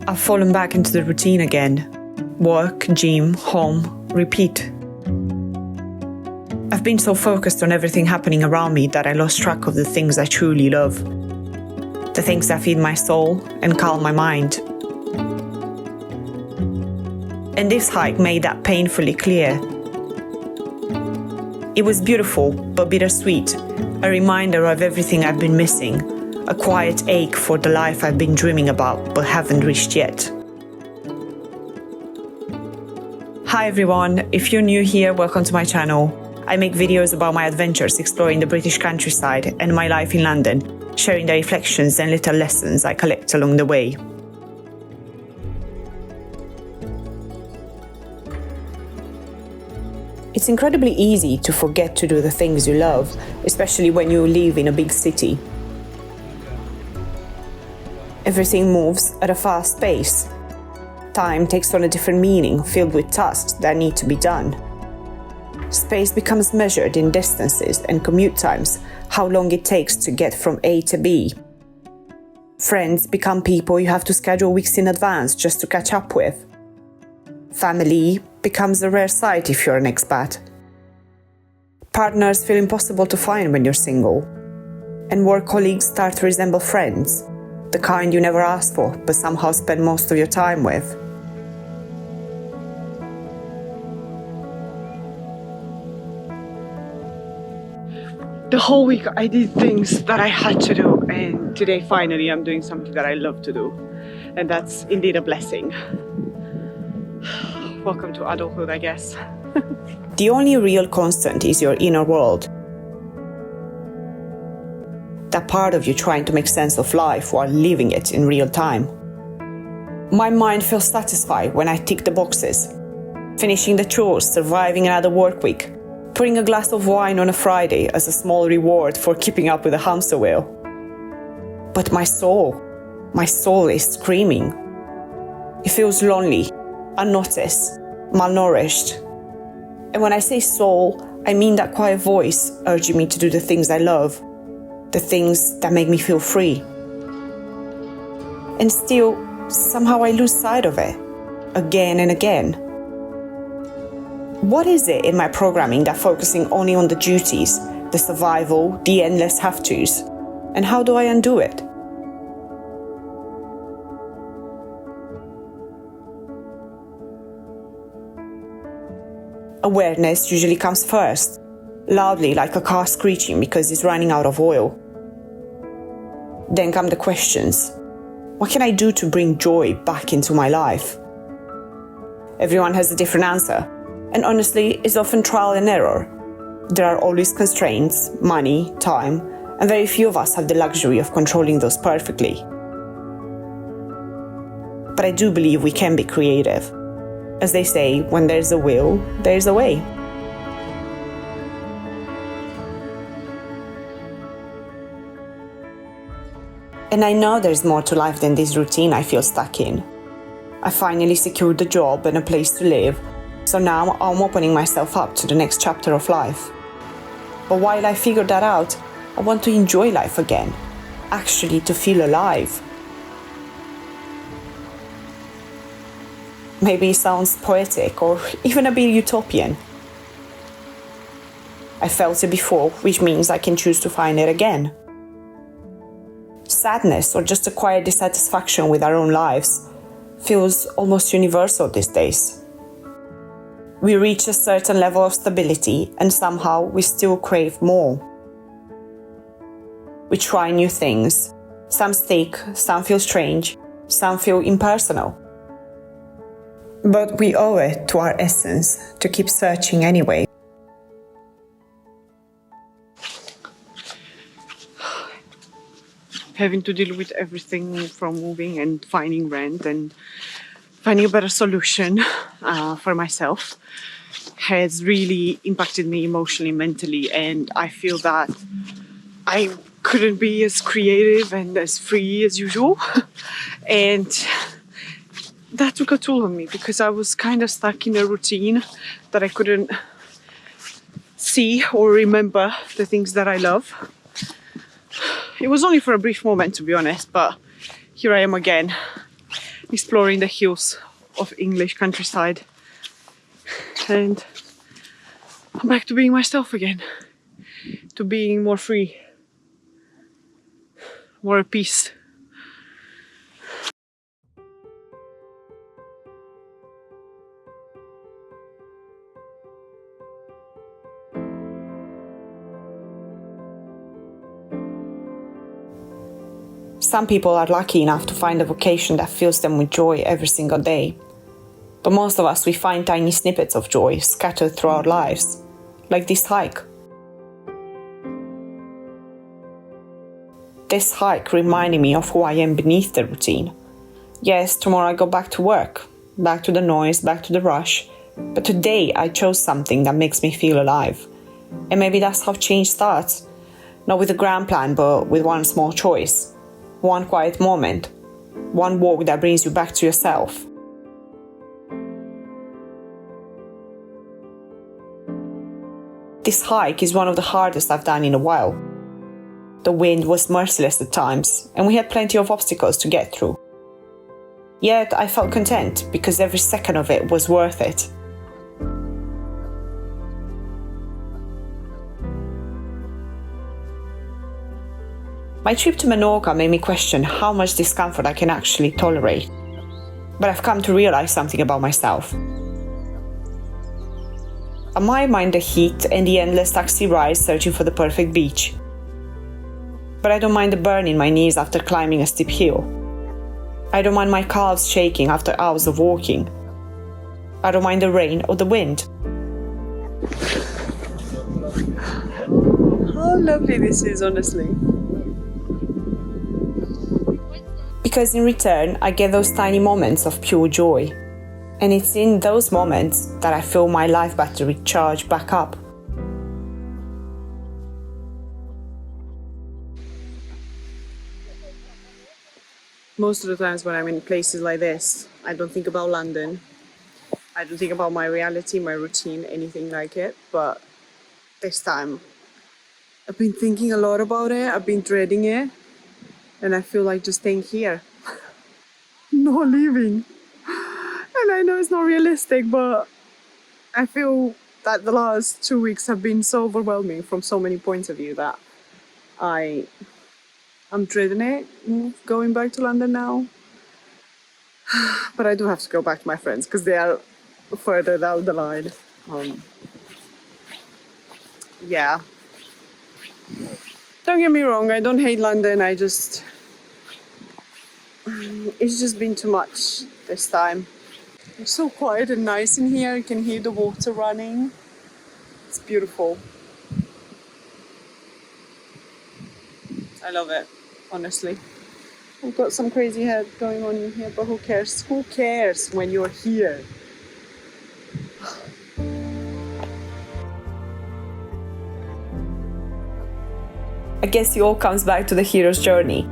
I've fallen back into the routine again. Work, gym, home, repeat. I've been so focused on everything happening around me that I lost track of the things I truly love. The things that feed my soul and calm my mind. And this hike made that painfully clear. It was beautiful, but bittersweet, a reminder of everything I've been missing, a quiet ache for the life I've been dreaming about but haven't reached yet. Hi everyone, if you're new here, welcome to my channel. I make videos about my adventures exploring the British countryside and my life in London, sharing the reflections and little lessons I collect along the way. It's incredibly easy to forget to do the things you love, especially when you live in a big city. Everything moves at a fast pace. Time takes on a different meaning, filled with tasks that need to be done. Space becomes measured in distances and commute times, how long it takes to get from A to B. Friends become people you have to schedule weeks in advance just to catch up with. Family becomes a rare sight if you're an expat. Partners feel impossible to find when you're single. And work colleagues start to resemble friends, the kind you never asked for but somehow spend most of your time with. The whole week I did things that I had to do, and today finally I'm doing something that I love to do, and that's indeed a blessing. Welcome to adulthood, I guess. The only real constant is your inner world. That part of you trying to make sense of life while living it in real time. My mind feels satisfied when I tick the boxes. Finishing the chores, surviving another work week, putting a glass of wine on a Friday as a small reward for keeping up with the hamster wheel. But my soul is screaming. It feels lonely, unnoticed, malnourished. And when I say soul, I mean that quiet voice urging me to do the things I love, the things that make me feel free. And still, somehow I lose sight of it, again and again. What is it in my programming that focusing only on the duties, the survival, the endless have-tos? And how do I undo it? Awareness usually comes first, loudly like a car screeching because it's running out of oil. Then come the questions. What can I do to bring joy back into my life? Everyone has a different answer. And honestly, it's often trial and error. There are always constraints, money, time, and very few of us have the luxury of controlling those perfectly. But I do believe we can be creative. As they say, when there's a will, there's a way. And I know there's more to life than this routine I feel stuck in. I finally secured a job and a place to live, so now I'm opening myself up to the next chapter of life. But while I figured that out, I want to enjoy life again, actually to feel alive. Maybe it sounds poetic or even a bit utopian. I felt it before, which means I can choose to find it again. Sadness or just a quiet dissatisfaction with our own lives feels almost universal these days. We reach a certain level of stability and somehow we still crave more. We try new things. Some stick, some feel strange, some feel impersonal. But we owe it to our essence to keep searching anyway. Having to deal with everything from moving and finding rent and finding a better solution for myself has really impacted me emotionally, mentally, and I feel that I couldn't be as creative and as free as usual. And that took a toll on me because I was kind of stuck in a routine that I couldn't see or remember the things that I love. It was only for a brief moment, to be honest, but here I am again. exploring the hills of English countryside. And I'm back to being myself again, to being more free, more at peace. Some people are lucky enough to find a vocation that fills them with joy every single day. But most of us, we find tiny snippets of joy scattered through our lives, like this hike. This hike reminded me of who I am beneath the routine. Yes, tomorrow I go back to work, back to the noise, back to the rush, but today I chose something that makes me feel alive. And maybe that's how change starts. Not with a grand plan, but with one small choice. One quiet moment. One walk that brings you back to yourself. This hike is one of the hardest I've done in a while. The wind was merciless at times, and we had plenty of obstacles to get through. Yet I felt content because every second of it was worth it. My trip to Menorca made me question how much discomfort I can actually tolerate. But I've come to realize something about myself. I might mind the heat and the endless taxi rides searching for the perfect beach. But I don't mind the burn in my knees after climbing a steep hill. I don't mind my calves shaking after hours of walking. I don't mind the rain or the wind. How lovely this is, honestly. Because in return, I get those tiny moments of pure joy. And it's in those moments that I feel my life battery charge back up. Most of the times when I'm in places like this, I don't think about London. I don't think about my reality, my routine, anything like it. But this time, I've been thinking a lot about it. I've been dreading it. And I feel like just staying here. Not leaving. And I know it's not realistic, but I feel that the last 2 weeks have been so overwhelming from so many points of view that I'm dreading it, going back to London now. But I do have to go back to my friends because they are further down the line. Yeah. Don't get me wrong, I don't hate London, it's just been too much this time. It's so quiet and nice in here, you can hear the water running. It's beautiful. I love it, honestly. I've got some crazy head going on in here, but who cares? Who cares when you're here? I guess it all comes back to the hero's journey.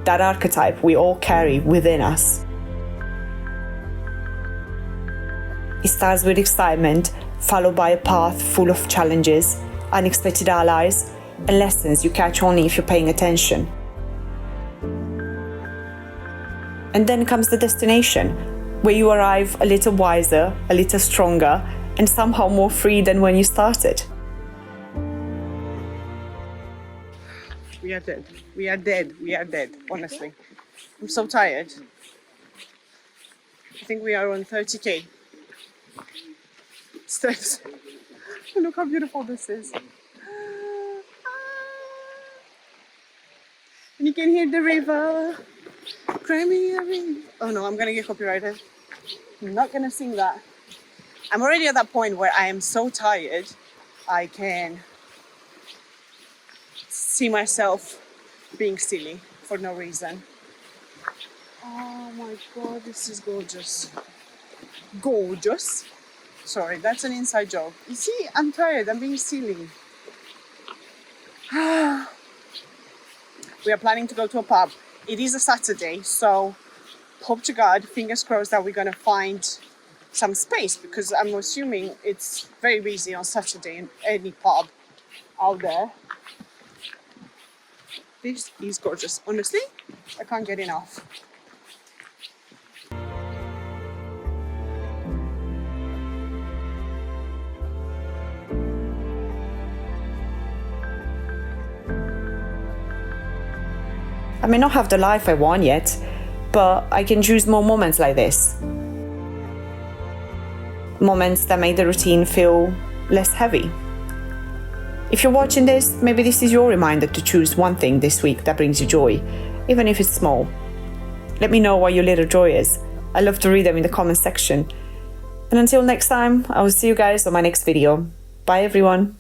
That archetype we all carry within us. It starts with excitement, followed by a path full of challenges, unexpected allies, and lessons you catch only if you're paying attention. And then comes the destination, where you arrive a little wiser, a little stronger, and somehow more free than when you started. We are dead. We are dead. We are dead, honestly. I'm so tired. I think we are on 30k steps. Look how beautiful this is. And you can hear the river. Crimea. Oh no, I'm gonna get copyrighted. I'm not gonna sing that. I'm already at that point where I am so tired, I can see myself being silly for no reason. Oh my god, this is gorgeous. Gorgeous? Sorry, that's an inside joke. You see, I'm tired, I'm being silly. We are planning to go to a pub. It is a Saturday, so hope to God, fingers crossed that we're gonna find some space because I'm assuming it's very busy on Saturday in any pub out there. This is gorgeous. Honestly, I can't get enough. I may not have the life I want yet, but I can choose more moments like this. Moments that make the routine feel less heavy. If you're watching this, maybe this is your reminder to choose one thing this week that brings you joy, even if it's small. Let me know what your little joy is. I love to read them in the comment section. And until next time, I will see you guys on my next video. Bye everyone.